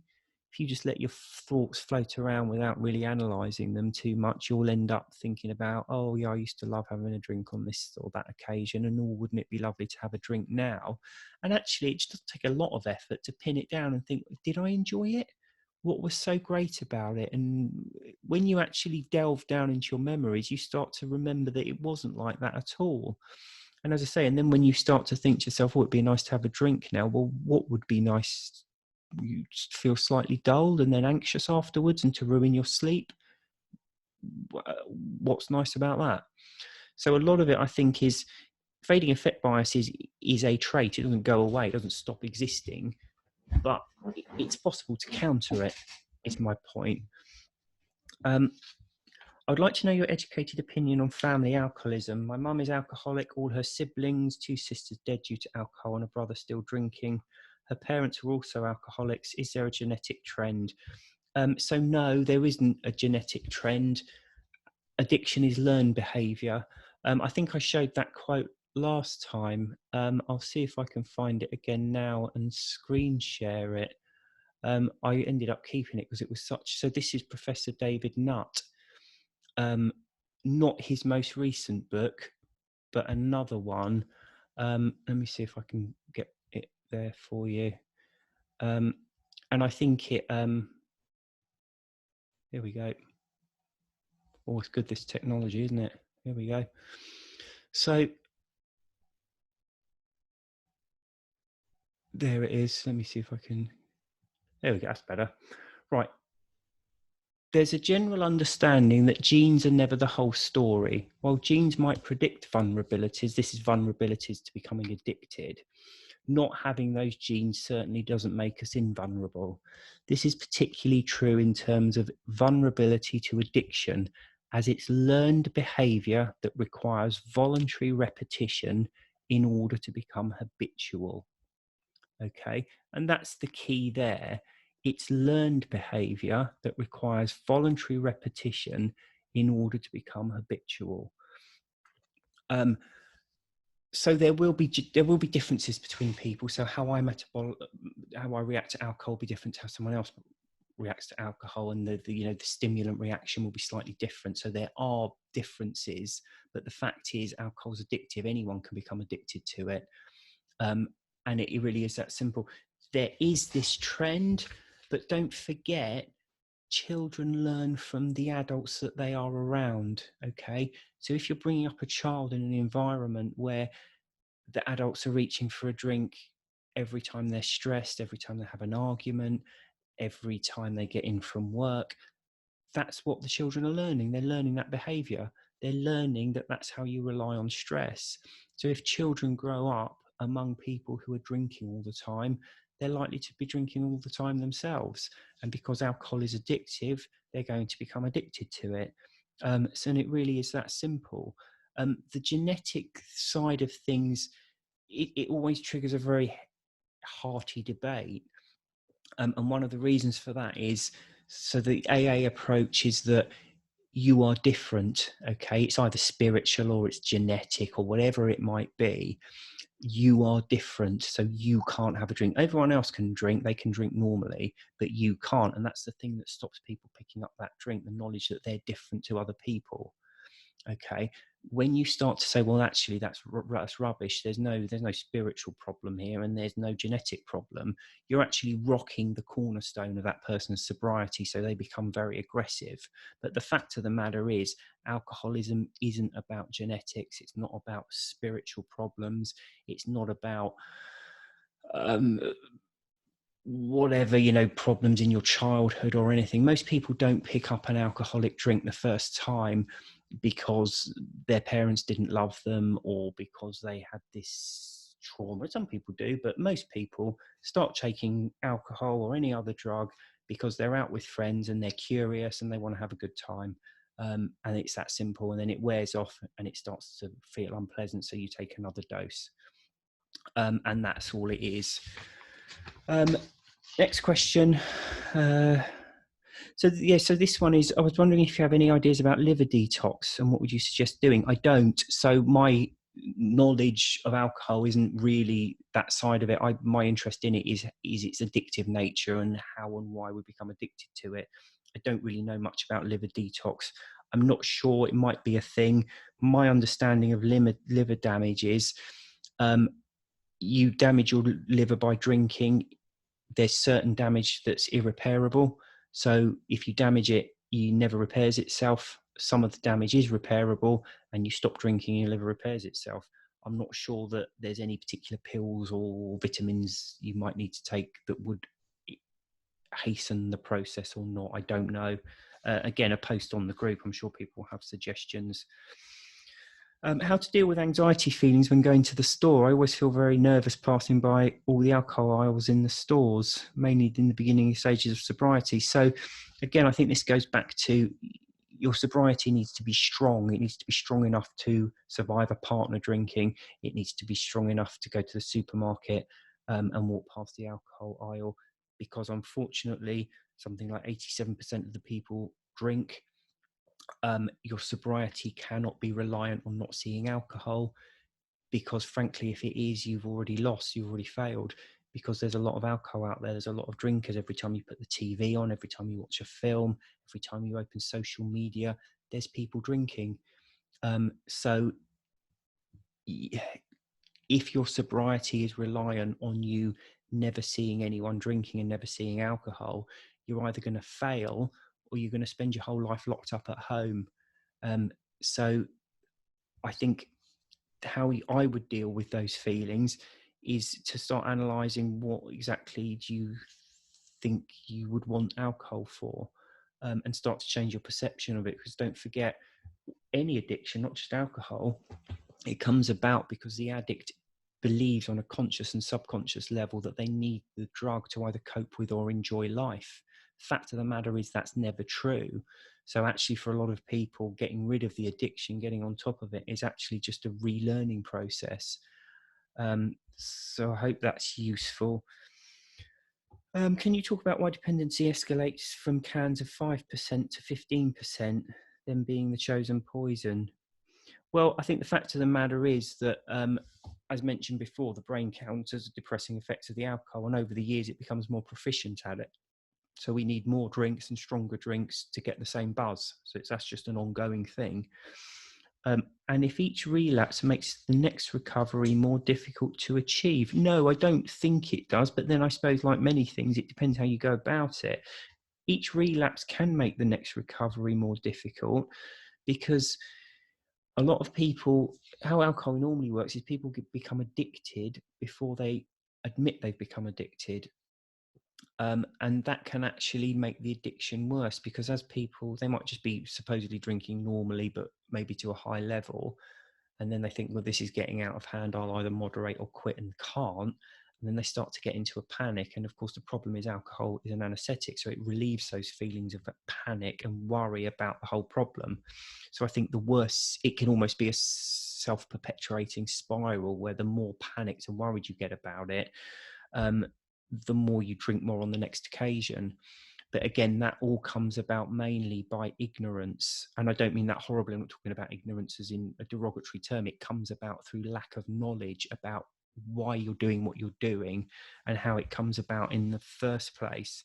If you just let your thoughts float around without really analysing them too much, you'll end up thinking about, oh yeah, I used to love having a drink on this or that occasion, and oh, wouldn't it be lovely to have a drink now? And actually, it just does take a lot of effort to pin it down and think, did I enjoy it? What was so great about it? And when you actually delve down into your memories, you start to remember that it wasn't like that at all. And as I say, and then when you start to think to yourself, oh, it'd be nice to have a drink now. Well, what would be nice? You just feel slightly dulled and then anxious afterwards and to ruin your sleep. What's nice about that? So a lot of it, I think, is fading effect bias is a trait. It doesn't go away. It doesn't stop existing, but it's possible to counter it, is my point. I'd like to know your educated opinion on family alcoholism. My mum is alcoholic, all her siblings, 2 sisters dead due to alcohol and a brother still drinking. Her parents were also alcoholics. Is there a genetic trend? So no, there isn't a genetic trend. Addiction is learned behaviour. I think I showed that quote last time. I'll see if I can find it again now and screen share it. I ended up keeping it because it was such. So this is Professor David Nutt. Not his most recent book, but another one. Let me see if I can get it there for you. And I think it, here we go. Oh, it's good, this technology, isn't it? Here we go. So there it is. Let me see if I can, there we go, that's better. Right. There's a general understanding that genes are never the whole story. While genes might predict vulnerabilities, this is vulnerabilities to becoming addicted. Not having those genes certainly doesn't make us invulnerable. This is particularly true in terms of vulnerability to addiction, as it's learned behavior that requires voluntary repetition in order to become habitual. Okay, and that's the key there. It's learned behavior that requires voluntary repetition in order to become habitual. So there will be differences between people. So how I react to alcohol will be different to how someone else reacts to alcohol, and the stimulant reaction will be slightly different. So there are differences, but the fact is, alcohol's addictive. Anyone can become addicted to it. And it really is that simple. There is this trend, but don't forget, children learn from the adults that they are around. Okay, so if you're bringing up a child in an environment where the adults are reaching for a drink every time they're stressed, every time they have an argument, every time they get in from work, that's what the children are learning. They're learning that behavior. They're learning that that's how you rely on stress. So if children grow up among people who are drinking all the time, they're likely to be drinking all the time themselves. And because alcohol is addictive, they're going to become addicted to it. So it really is that simple. The genetic side of things, it always triggers a very hearty debate. And one of the reasons for that is, so the AA approach is that you are different. Okay, it's either spiritual or it's genetic or whatever it might be. You are different, so you can't have a drink. Everyone else can drink, they can drink normally, but you can't. And that's the thing that stops people picking up that drink, the knowledge that they're different to other people. Okay, when you start to say, well, actually that's rubbish, there's no spiritual problem here and there's no genetic problem, you're actually rocking the cornerstone of that person's sobriety, so they become very aggressive. But the fact of the matter is, alcoholism isn't about genetics, it's not about spiritual problems, it's not about whatever, problems in your childhood or anything. Most people don't pick up an alcoholic drink the first time because their parents didn't love them or because they had this trauma. Some people do, but most people start taking alcohol or any other drug because they're out with friends and they're curious and they want to have a good time. And it's that simple. And then it wears off and it starts to feel unpleasant, so you take another dose. And that's all it is. Next question. So this one is, I was wondering if you have any ideas about liver detox and what would you suggest doing? I don't. So my knowledge of alcohol isn't really that side of it. My interest in it is its addictive nature and how and why we become addicted to it. I don't really know much about liver detox. I'm not sure, it might be a thing. My understanding of liver damage is you damage your liver by drinking. There's certain damage that's irreparable. So if you damage it, you never repairs itself. Some of the damage is repairable and you stop drinking, your liver repairs itself. I'm not sure that there's any particular pills or vitamins you might need to take that would hasten the process or not. I don't know. Again, a post on the group, I'm sure people have suggestions. How to deal with anxiety feelings when going to the store. I always feel very nervous passing by all the alcohol aisles in the stores, mainly in the beginning stages of sobriety. So again, I think this goes back to your sobriety needs to be strong. It needs to be strong enough to survive a partner drinking. It needs to be strong enough to go to the supermarket and walk past the alcohol aisle, because unfortunately, something like 87% of the people drink. Your sobriety cannot be reliant on not seeing alcohol, because frankly, if it is, you've already lost, you've already failed, because there's a lot of alcohol out there. There's a lot of drinkers. Every time you put the TV on, every time you watch a film, every time you open social media, there's people drinking. So if your sobriety is reliant on you never seeing anyone drinking and never seeing alcohol, you're either going to fail or you're going to spend your whole life locked up at home. So I think how I would deal with those feelings is to start analysing what exactly do you think you would want alcohol for, and start to change your perception of it. Because don't forget, any addiction, not just alcohol, it comes about because the addict believes on a conscious and subconscious level that they need the drug to either cope with or enjoy life. Fact of the matter is that's never true. So actually, for a lot of people, getting rid of the addiction, getting on top of it, is actually just a relearning process. So I hope that's useful. Can you talk about why dependency escalates from cans of 5% to 15%, then being the chosen poison? Well, I think the fact of the matter is that, as mentioned before, the brain counters the depressing effects of the alcohol, and over the years it becomes more proficient at it. So we need more drinks and stronger drinks to get the same buzz. So that's just an ongoing thing. And if each relapse makes the next recovery more difficult to achieve, no, I don't think it does. But then I suppose, like many things, it depends how you go about it. Each relapse can make the next recovery more difficult because a lot of people, how alcohol normally works is people become addicted before they admit they've become addicted. And that can actually make the addiction worse because as people, they might just be supposedly drinking normally, but maybe to a high level. And then they think, well, this is getting out of hand. I'll either moderate or quit, and can't. And then they start to get into a panic. And of course, the problem is alcohol is an anesthetic. So it relieves those feelings of panic and worry about the whole problem. So I think the worse, it can almost be a self-perpetuating spiral where the more panicked and worried you get about it, the more you drink more on the next occasion. But again, that all comes about mainly by ignorance. And I don't mean that horribly. I'm not talking about ignorance as in a derogatory term. It comes about through lack of knowledge about why you're doing what you're doing and how it comes about in the first place.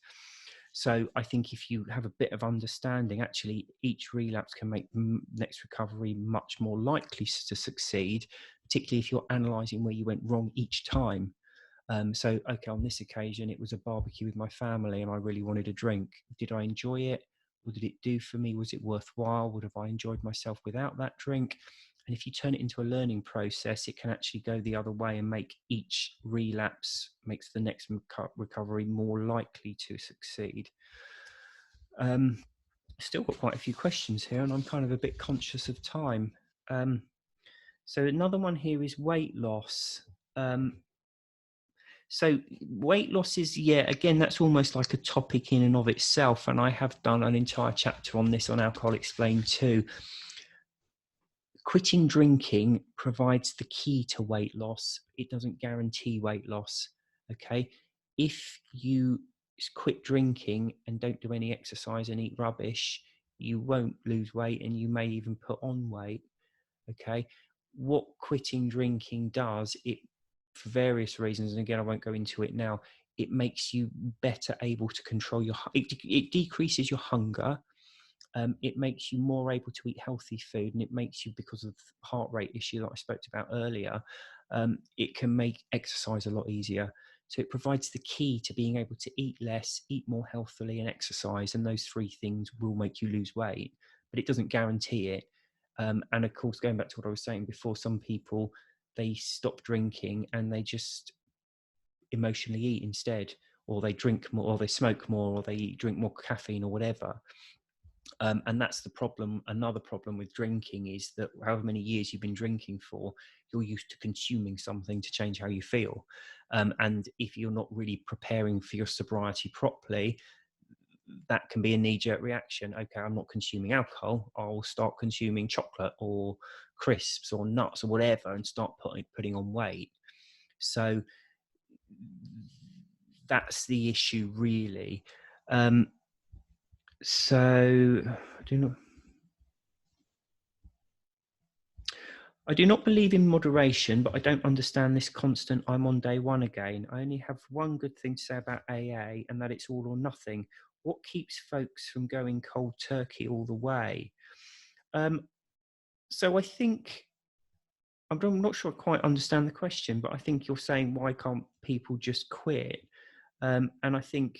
So I think if you have a bit of understanding, actually each relapse can make next recovery much more likely to succeed, particularly if you're analysing where you went wrong each time. So, okay, on this occasion, it was a barbecue with my family and I really wanted a drink. Did I enjoy it? What did it do for me? Was it worthwhile? Would have I enjoyed myself without that drink? And if you turn it into a learning process, it can actually go the other way and make each relapse makes the next recovery more likely to succeed. Still got quite a few questions here and I'm kind of a bit conscious of time. So another one here is weight loss. So weight loss is, yeah, again, that's almost like a topic in and of itself. And I have done an entire chapter on this on Alcohol Explained too. Quitting drinking provides the key to weight loss. It doesn't guarantee weight loss. Okay. If you quit drinking and don't do any exercise and eat rubbish, you won't lose weight and you may even put on weight. Okay. What quitting drinking does, it, for various reasons, and again I won't go into it now, it makes you better able to control your it decreases your hunger. It makes you more able to eat healthy food, and it makes you, because of the heart rate issue that I spoke about earlier, it can make exercise a lot easier. So it provides the key to being able to eat less, eat more healthily, and exercise, and those three things will make you lose weight, but it doesn't guarantee it. And of course, going back to what I was saying before, some people, they stop drinking and they just emotionally eat instead, or they drink more, or they smoke more, or they drink more caffeine or whatever. And that's the problem. Another problem with drinking is that however many years you've been drinking for, you're used to consuming something to change how you feel. And if you're not really preparing for your sobriety properly, that can be a knee-jerk reaction. Okay, I'm not consuming alcohol, I'll start consuming chocolate or crisps or nuts or whatever and start putting on weight. So that's the issue really. So I do not believe in moderation, but I don't understand this constant I'm on day one again. I only have one good thing to say about AA, and that it's all or nothing. What keeps folks from going cold turkey all the way? So I think, I'm not sure I quite understand the question, but I think you're saying, why can't people just quit? And I think,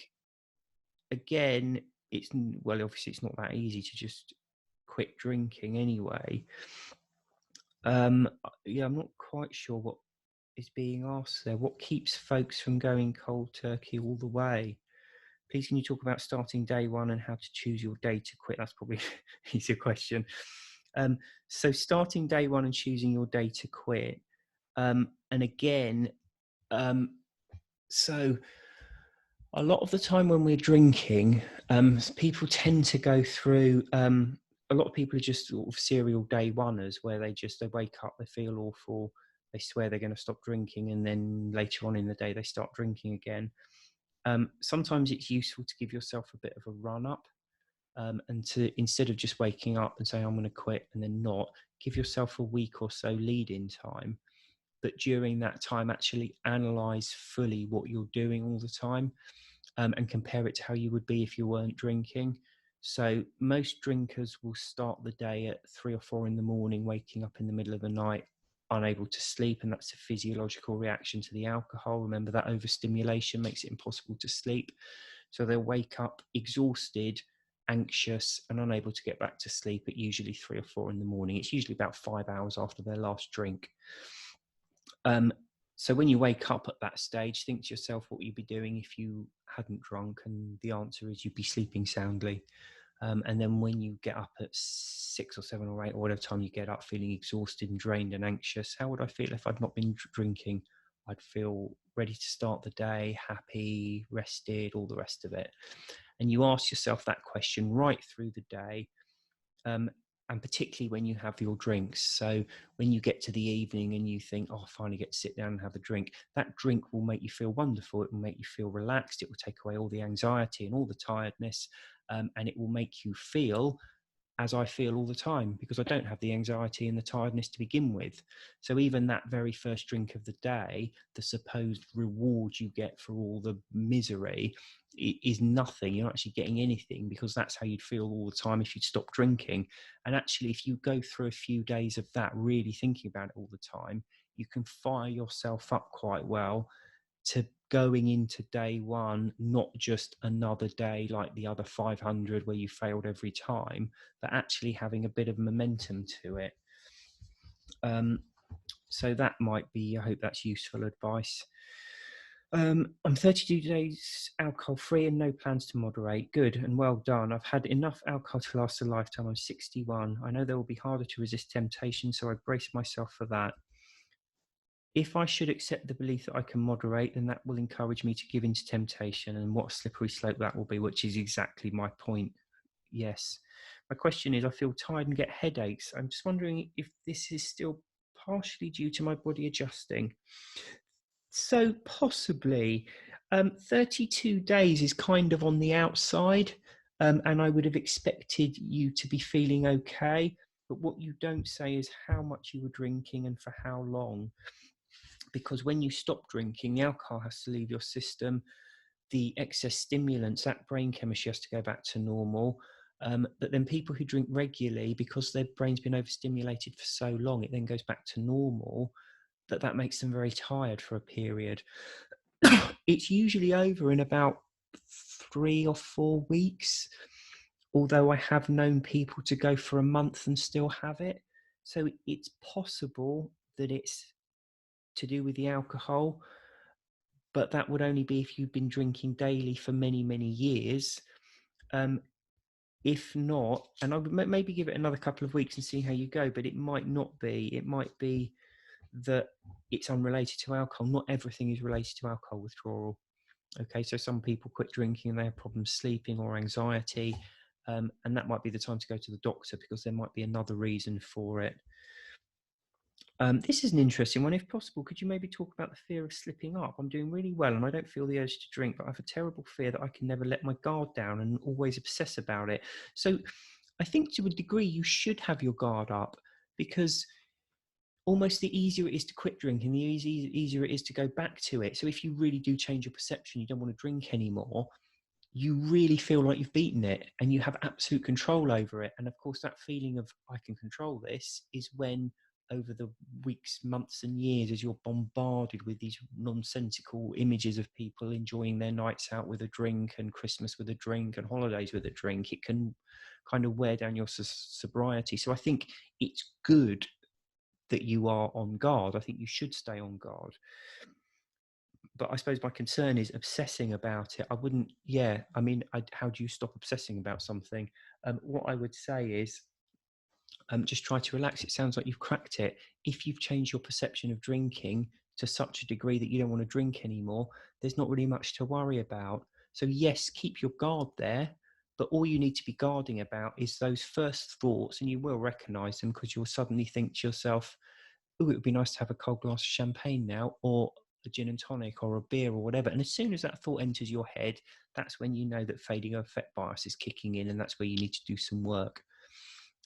again, it's, well, obviously it's not that easy to just quit drinking anyway. Yeah, I'm not quite sure what is being asked there. What keeps folks from going cold turkey all the way? Please, can you talk about starting day one and how to choose your day to quit? That's probably an easier question. So starting day one and choosing your day to quit. And again, so a lot of the time when we're drinking, people tend to go through, a lot of people are just sort of serial day oneers, where they wake up, they feel awful, they swear they're going to stop drinking, and then later on in the day they start drinking again. Sometimes it's useful to give yourself a bit of a run up, and to, instead of just waking up and saying I'm going to quit and then not, give yourself a week or so lead in time. But during that time, actually analyze fully what you're doing all the time, and compare it to how you would be if you weren't drinking. So most drinkers will start the day at 3 or 4 in the morning, waking up in the middle of the night, unable to sleep, and that's a physiological reaction to the alcohol. Remember that overstimulation makes it impossible to sleep. So they'll wake up exhausted, anxious, and unable to get back to sleep at usually 3 or 4 in the morning. It's usually about 5 hours after their last drink. So when you wake up at that stage, think to yourself what you'd be doing if you hadn't drunk, and the answer is you'd be sleeping soundly. And then when you get up at 6 or 7 or 8 or whatever time you get up, feeling exhausted and drained and anxious, how would I feel if I'd not been drinking? I'd feel ready to start the day, happy, rested, all the rest of it. And you ask yourself that question right through the day, and particularly when you have your drinks. So when you get to the evening and you think, oh, I finally get to sit down and have a drink, that drink will make you feel wonderful. It will make you feel relaxed. It will take away all the anxiety and all the tiredness, and it will make you feel as I feel all the time, because I don't have the anxiety and the tiredness to begin with. So even that very first drink of the day, the supposed reward you get for all the misery, is nothing. You're not actually getting anything, because that's how you'd feel all the time if you'd stop drinking. And actually, if you go through a few days of that, really thinking about it all the time, you can fire yourself up quite well to going into day one, not just another day like the other 500 where you failed every time, but actually having a bit of momentum to it. So that might be, I hope that's useful advice. I'm 32 days alcohol free and no plans to moderate. Good and well done. I've had enough alcohol to last a lifetime. I'm 61. I know there will be harder to resist temptation, so I brace myself for that. If I should accept the belief that I can moderate, then that will encourage me to give in to temptation, and what a slippery slope that will be, which is exactly my point. Yes. My question is, I feel tired and get headaches. I'm just wondering if this is still partially due to my body adjusting. So possibly. 32 days is kind of on the outside, and I would have expected you to be feeling okay. But what you don't say is how much you were drinking and for how long. Because when you stop drinking, the alcohol has to leave your system. The excess stimulants, that brain chemistry has to go back to normal. But then people who drink regularly, because their brain's been overstimulated for so long, it then goes back to normal, that makes them very tired for a period. It's usually over in about 3 or 4 weeks, although I have known people to go for a month and still have it. So it's possible that it's to do with the alcohol, but that would only be if you've been drinking daily for many, many years. If not, and I would maybe give it another couple of weeks and see how you go, but it might not be. It might be that it's unrelated to alcohol. Not everything is related to alcohol withdrawal. Okay, so some people quit drinking and they have problems sleeping or anxiety, and that might be the time to go to the doctor, because there might be another reason for it. This is an interesting one. If possible, could you maybe talk about the fear of slipping up? I'm doing really well and I don't feel the urge to drink, but I have a terrible fear that I can never let my guard down and always obsess about it. So I think to a degree you should have your guard up, because almost the easier it is to quit drinking, the easier it is to go back to it. So if you really do change your perception, you don't want to drink anymore, you really feel like you've beaten it and you have absolute control over it. And of course, that feeling of I can control this is when, over the weeks, months and years, as you're bombarded with these nonsensical images of people enjoying their nights out with a drink and Christmas with a drink and holidays with a drink, it can kind of wear down your sobriety. So I think it's good that you are on guard. I think you should stay on guard. But I suppose my concern is obsessing about it. I wouldn't, how do you stop obsessing about something? What I would say is just try to relax. It sounds like you've cracked it. If you've changed your perception of drinking to such a degree that you don't want to drink anymore, there's not really much to worry about. So yes, keep your guard there, but all you need to be guarding about is those first thoughts, and you will recognize them, because you'll suddenly think to yourself, oh, it would be nice to have a cold glass of champagne now, or a gin and tonic, or a beer, or whatever. And as soon as that thought enters your head, that's when you know that fading affect bias is kicking in, and that's where you need to do some work.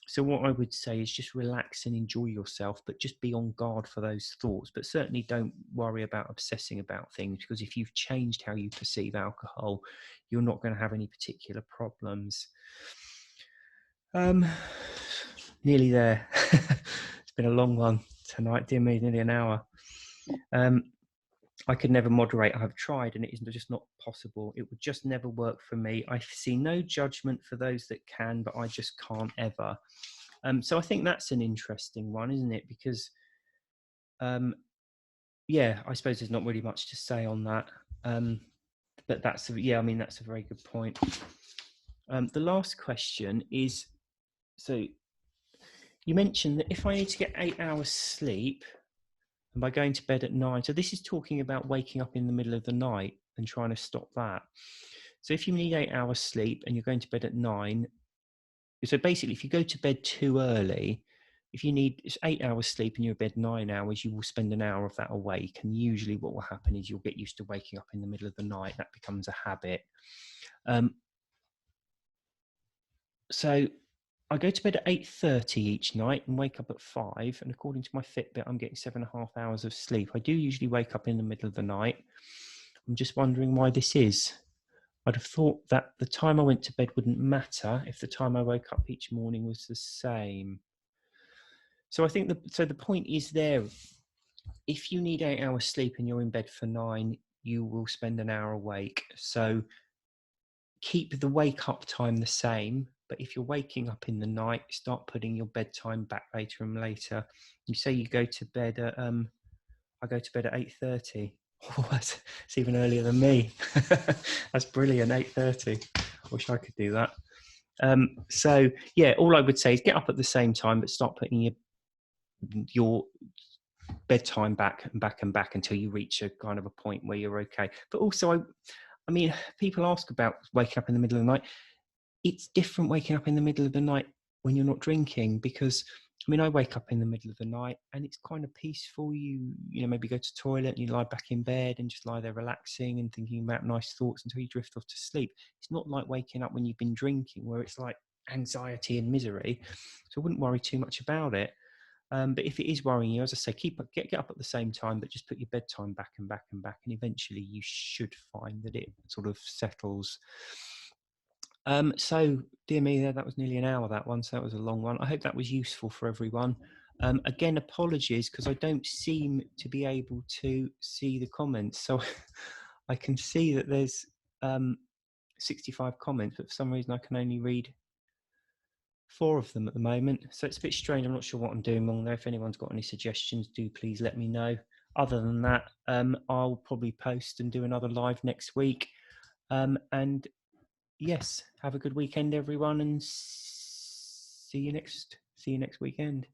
So what I would say is just relax and enjoy yourself, but just be on guard for those thoughts. But certainly don't worry about obsessing about things, because if you've changed how you perceive alcohol, you're not going to have any particular problems. Nearly there. It's been a long one tonight, dear me, nearly an hour. I could never moderate. I've tried and it is just not possible. It would just never work for me. I see no judgment for those that can, but I just can't ever. So I think that's an interesting one, isn't it? Because, yeah, I suppose there's not really much to say on that. But that's, yeah, I mean, that's a very good point. The last question is, so you mentioned that if I need to get 8 hours sleep, and by going to bed at 9, so this is talking about waking up in the middle of the night and trying to stop that. So if you need 8 hours sleep and you're going to bed at 9, so basically if you go to bed too early, if you need 8 hours sleep and you're in bed 9 hours, you will spend an hour of that awake. And usually what will happen is you'll get used to waking up in the middle of the night. That becomes a habit. So I go to bed at 8:30 each night and wake up at 5. And according to my Fitbit, I'm getting 7.5 hours of sleep. I do usually wake up in the middle of the night. I'm just wondering why this is. I'd have thought that the time I went to bed wouldn't matter if the time I woke up each morning was the same. So I think the point is there, if you need 8 hours sleep and you're in bed for 9, you will spend an hour awake. So keep the wake up time the same, but if you're waking up in the night, start putting your bedtime back later and later. You say you go to bed at I go to bed at 8:30. Oh, that's even earlier than me. That's brilliant. 8:30. I wish I could do that. So yeah, all I would say is get up at the same time, but start putting your bedtime back and back and back until you reach a kind of a point where you're okay. But also, I mean, people ask about waking up in the middle of the night. It's different waking up in the middle of the night when you're not drinking, because I mean, I wake up in the middle of the night and it's kind of peaceful. You know, maybe go to the toilet and you lie back in bed and just lie there relaxing and thinking about nice thoughts until you drift off to sleep. It's not like waking up when you've been drinking, where it's like anxiety and misery. So I wouldn't worry too much about it. But if it is worrying you, as I say, get up at the same time, but just put your bedtime back and back and back, and eventually you should find that it sort of settles. So, dear me, that was nearly an hour, that one, so that was a long one. I hope that was useful for everyone. Again, apologies, because I don't seem to be able to see the comments. So I can see that there's 65 comments, but for some reason I can only read 4 of them at the moment. So it's a bit strange. I'm not sure what I'm doing wrong there. If anyone's got any suggestions, do please let me know. Other than that, I'll probably post and do another live next week. And yes, have a good weekend, everyone, and see you next weekend.